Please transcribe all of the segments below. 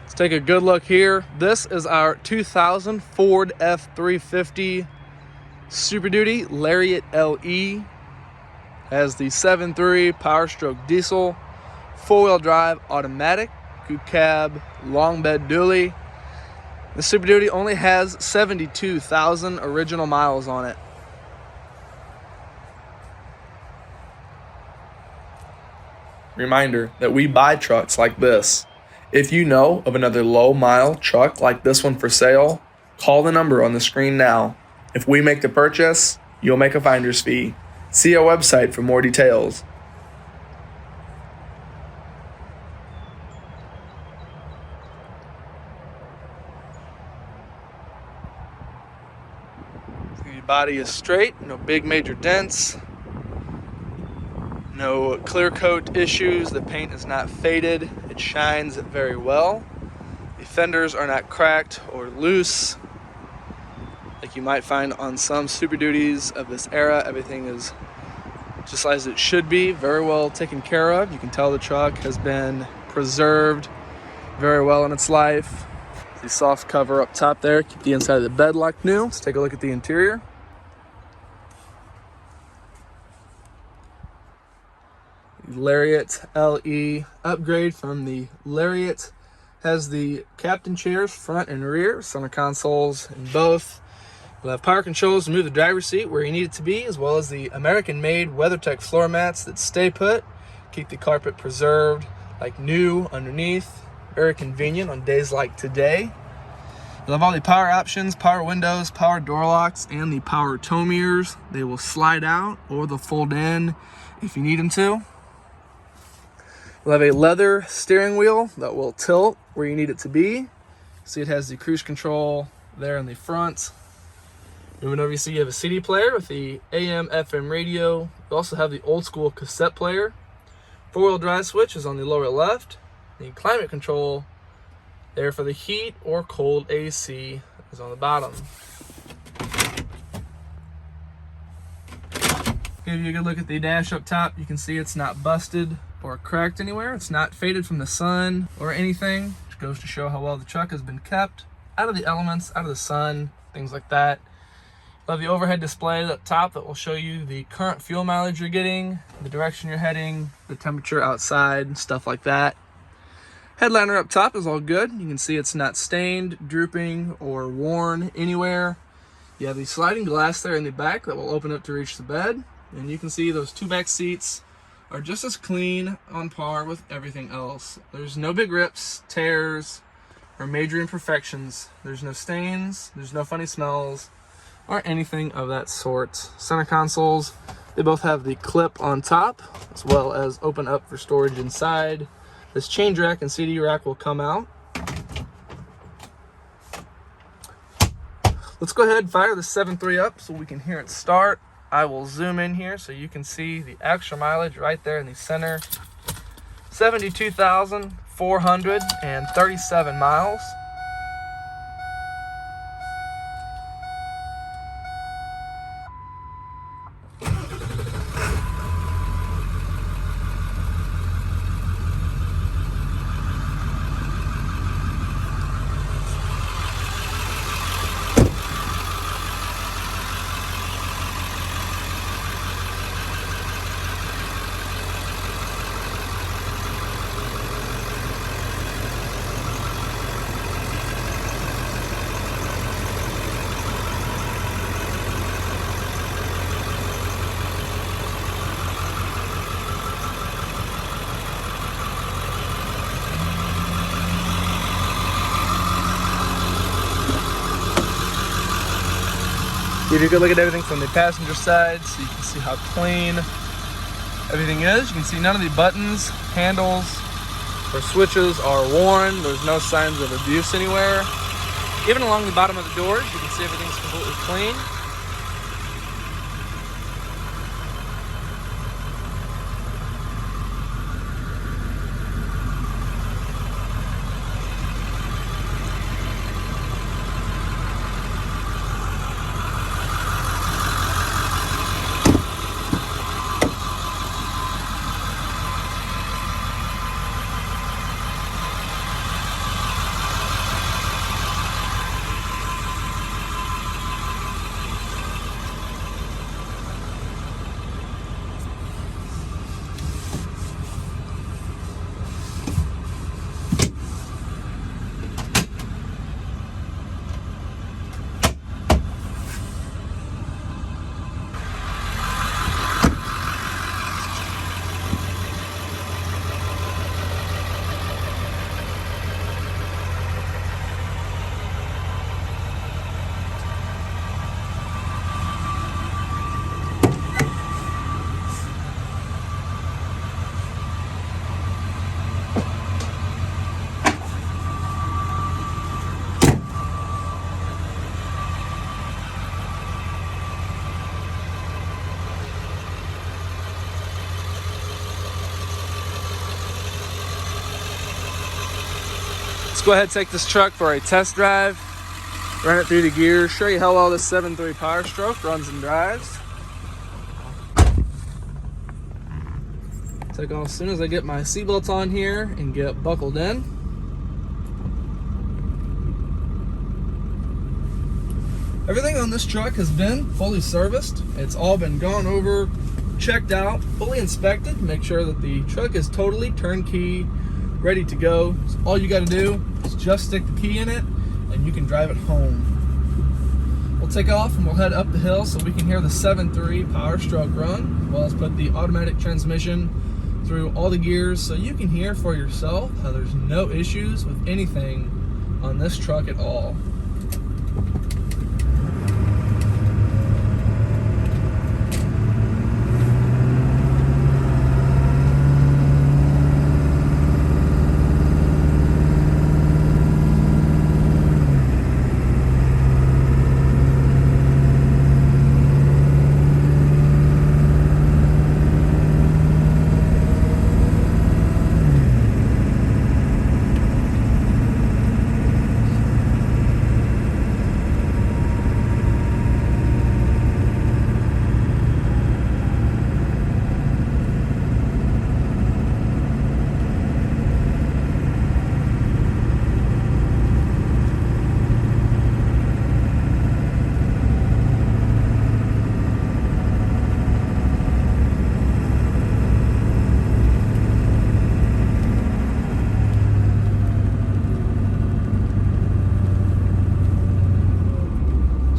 Let's take a good look here. This is our 2000 Ford F-350 Super Duty Lariat LE. Has the 7.3 Powerstroke diesel, four-wheel drive automatic, coupe cab, long bed dually. The Super Duty only has 72,000 original miles on it. Reminder that we buy trucks like this. If you know of another low-mile truck like this one for sale, call the number on the screen now. If we make the purchase, you'll make a finder's fee. See our website for more details. The body is straight, no big major dents, no clear coat issues. The paint is not faded, it shines very well. The fenders are not cracked or loose like you might find on some Super Duties of this era. Everything is just as it should be, very well taken care of. You can tell the truck has been preserved very well in its life. The soft cover up top there, keep the inside of the bed like new. Let's take a look at the interior. Lariat LE upgrade from the Lariat. Has the captain chairs front and rear, center consoles in both. We'll have power controls to move the driver's seat where you need it to be, as well as the American-made WeatherTech floor mats that stay put, keep the carpet preserved like new underneath. Very convenient on days like today. You'll have all the power options, power windows, power door locks, and the power tow mirrors. They will slide out or they'll fold in if you need them to. You'll have a leather steering wheel that will tilt where you need it to be. See, it has the cruise control there in the front. Moving over, you see you have a CD player with the AM, FM radio. You also have the old school cassette player. Four-wheel drive switch is on the lower left. The climate control there for the heat or cold AC is on the bottom. Give you a good look at the dash up top. You can see it's not busted or cracked anywhere. It's not faded from the sun or anything, which goes to show how well the truck has been kept out of the elements, out of the sun, things like that. You'll have the overhead display up top that will show you the current fuel mileage you're getting, the direction you're heading, the temperature outside, stuff like that. Headliner up top is all good. You can see it's not stained, drooping, or worn anywhere. You have the sliding glass there in the back that will open up to reach the bed. And you can see those two back seats are just as clean, on par with everything else. There's no big rips, tears, or major imperfections. There's no stains, there's no funny smells, or anything of that sort. Center consoles, they both have the clip on top, as well as open up for storage inside. This change rack and CD rack will come out. Let's go ahead and fire the 7.3 up so we can hear it start. I will zoom in here so you can see the extra mileage right there in the center. 72,437 miles. Give you a good look at everything from the passenger side so you can see how clean everything is. You can see none of the buttons, handles, or switches are worn. There's no signs of abuse anywhere. Even along the bottom of the doors, you can see everything's completely clean. go ahead and take this truck for a test drive, run it through the gears, show you how well this 7.3 Powerstroke runs and drives. Take off as soon as I get my seatbelts on here and get buckled in. Everything on this truck has been fully serviced. It's all been gone over, checked out, fully inspected. Make sure that the truck is totally turnkey, ready to go. So all you got to do is just stick the key in it and you can drive it home. We'll take off and we'll head up the hill so we can hear the 7.3 Powerstroke run, as well as put the automatic transmission through all the gears so you can hear for yourself how there's no issues with anything on this truck at all.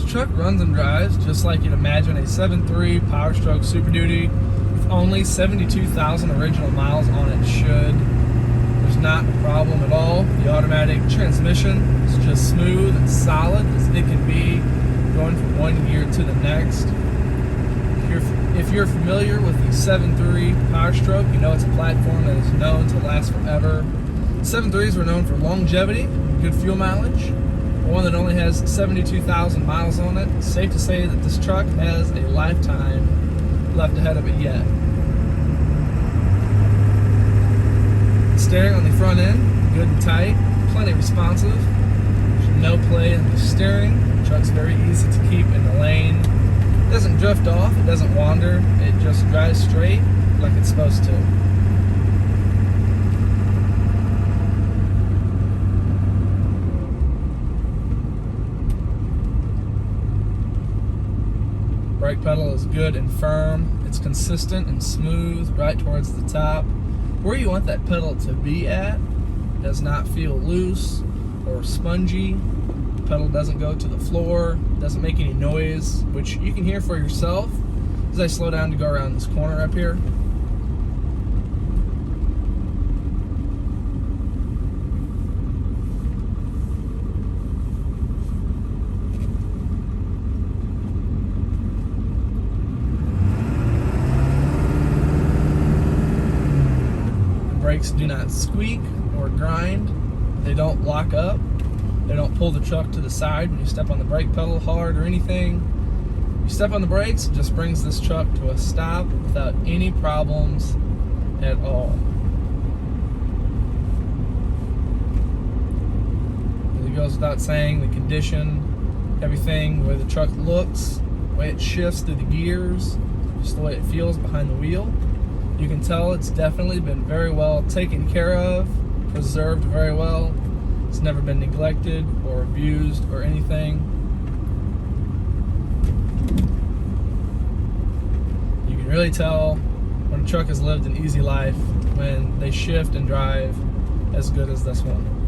Truck runs and drives just like you'd imagine a 7.3 Powerstroke Super Duty with only 72,000 original miles on it should. There's not a problem at all. The automatic transmission is just smooth and solid as it can be, going from one gear to the next. If you're familiar with the 7.3 Powerstroke, you know it's a platform that is known to last forever. 7.3s were known for longevity, good fuel mileage. One that only has 72,000 miles on it. It's safe to say that this truck has a lifetime left ahead of it yet. Steering on the front end, good and tight, plenty responsive. There's no play in the steering. The truck's very easy to keep in the lane. It doesn't drift off, it doesn't wander, it just drives straight like it's supposed to. Brake pedal is good and firm. It's consistent and smooth right towards the top. Where you want that pedal to be at. It does not feel loose or spongy. The pedal doesn't go to the floor, doesn't make any noise, which you can hear for yourself as I slow down to go around this corner up here. Brakes do not squeak or grind. They don't lock up. They don't pull the truck to the side when you step on the brake pedal hard or anything. You step on the brakes, it just brings this truck to a stop without any problems at all. It goes without saying, the condition, everything, the way the truck looks, the way it shifts through the gears, just the way it feels behind the wheel. You can tell it's definitely been very well taken care of, preserved very well. It's never been neglected or abused or anything. You can really tell when a truck has lived an easy life when they shift and drive as good as this one.